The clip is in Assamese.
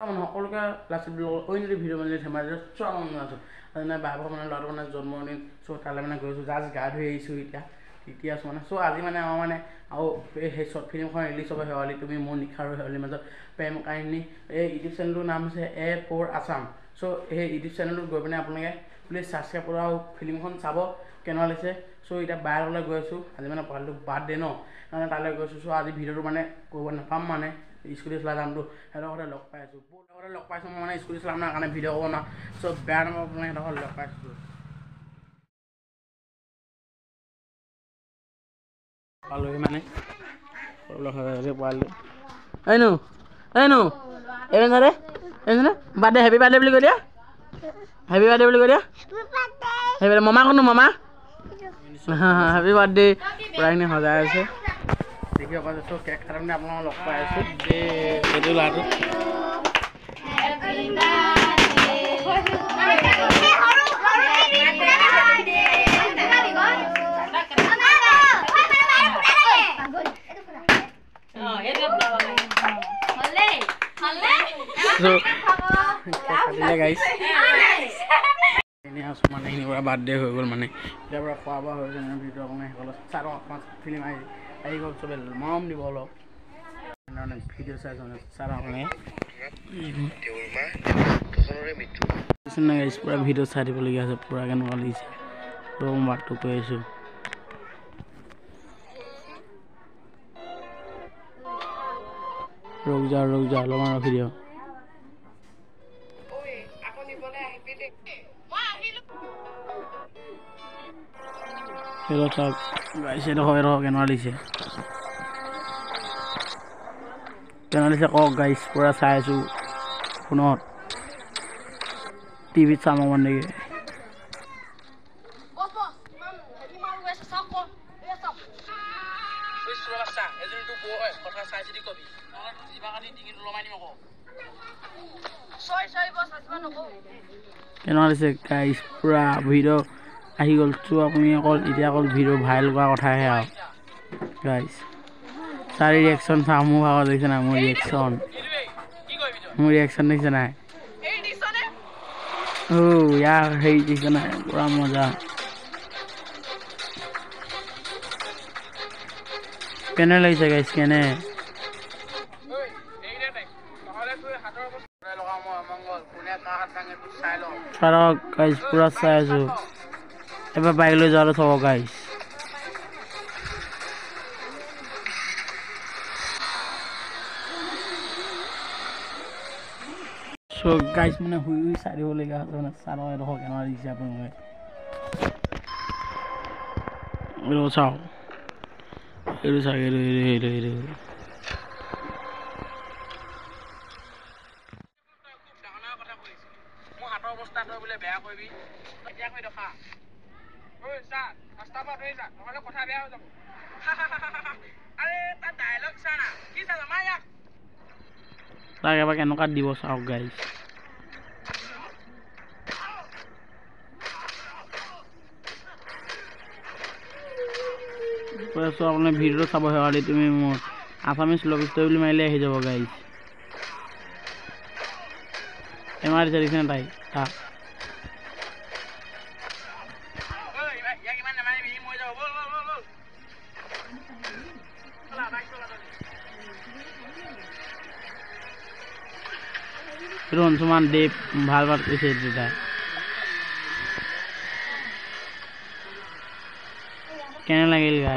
সকলোকে লাষ্টত অন্য ভিডিঅ' মানে ধেমালি চোৱা মন আছোঁ মানে বাবু মানে ল'ৰাটো মানে জন্মদিন চ' তালৈ মানে গৈছোঁ জাষ্ট গা ধুই আহিছোঁ এতিয়া আছোঁ মানে চ' আজি মানে আমাৰ মানে আৰু সেই শ্বৰ্ট ফিল্মখন ৰিলিজ হ'ব শেৱালি তুমি মোৰ নিশা আৰু শেৱালিৰ মাজত প্ৰেম কাহিনী এই ইউটিউব চেনেলটোৰ নাম হৈছে A4 আছাম চ' সেই ইউটিউব চেনেলটোত গৈ পিনে আপোনালোকে প্লিজ ছাবস্ক্ৰাইব কৰা আৰু ফিল্মখন চাব কেনেকুৱা লাগিছে চ' এতিয়া বাইৰলৈ গৈ আছোঁ আজি মানে পোৱালিটো বাৰ্থডে ন মানে তালৈ গৈছোঁ চ' আজি ভিডিঅ'টো মানে কৰিব নাপাম মানে স্কুটি চলাই যামতো সিহঁতৰ ঘৰতে লগ পাই আছোঁ বহুত লগতে লগ পাইছোঁ মই মানে স্কুটি চলাম নাই কাৰণে ভিডিঅ' কৰিব নোৱাৰোঁ চ' বেয়া নম্বৰ মানে সিহঁতৰ ঘৰত লগ পাইছোঁ পালোহি মানে পোৱালিটো এইনো এইনো বাৰ্থডে হেপী বাৰ্থডে বুলি কৈ দিয়া হেপী বাৰ্থডে বুলি কৈ দিয়া হেপী মামা কোনটো মামা হেপী বাৰ্থডে পূৰাখিনি সজাই আছে দেখিব পাইছোঁ কেক কাটোতে আপোনালোকক লগ পাই আছোঁ এইটো ল'ৰাটো এনেই আছোঁ মানে এইখিনিৰ পৰা বাৰ্থডে হৈ গ'ল মানে ইয়াৰ পৰা খোৱা বোৱা হৈছে ভিডিঅ' আপোনাৰ সেইসকল চাৰ অকণমান ফিল্ম আহি গ'ল চবে মৰম দিব অলপ ভিডিঅ' চাই চাৰ আপুনি পূৰা ভিডিঅ' চাই দিবলগীয়া আছে পূৰা কেনেকুৱা লাগিছে ৰ' মই বাটটো কৈ আছোঁ ৰখ যা অলপমান ৰখি দিয়ক চাওক গাইছে হয় ৰহ কেনেকুৱা লাগিছে কওক গাইছ পূৰা চাই আছোঁ ফোনত টিভিত চাম অকণমান দেৰি কেনেকুৱা লাগিছে গাইছ পূৰা ভিডিঅ' আহি গ'ল চ' আপুনি এতিয়া অকল ভিডিঅ' ভাইৰেল কৰা কথাহে আৰু গাইছ চাৰি ৰিয়েকশ্যন চাওঁ মোৰ ভাগৰ দেখিছে নাই মোৰ ৰিয়েকশ্যন দেখিছে নাই ইয়াৰ হেৰি দেখিছে নাই পূৰা মজা কেনে লাগিছে গাইছ কেনে চাৰক গাইছ পূৰা চাই আছোঁ এবাৰ বাইক লৈ যোৱাটো চাব গাইছ চ' গাইছ মানে শুই চাই দিবলগীয়া হৈছে মানে চাৰক এডোখৰ কেনেকুৱা দিছে আপোনালোকে এইটো চাওক এইটো চাওক এইটো মোৰ হাতৰ অৱস্থা তই বোলে বেয়া কৰিবি এতিয়া কৈ দেখা ৰাস্তাৰ পৰা ধৰি যা নহ'লে কথা বেয়া হৈ যাব আৰে তাৰ ডাইলগ চা না কি চালা মা ইয়াক তাক এবাৰ কেনেকুৱা দিব চাওক গাইছ কৈ আছোঁ আপুনি ভিডিঅ'টো চাব শেৱালি তুমি মোৰ আছামিজ লভ ষ্টৰী বুলি মাৰিলে আহি যাব গাইছ এমাৰ দিছে দেখিছেনে তাই তাক অঞ্চুমান দেৱ ভাল কৰিছে তাই কেনে লাগিল গাই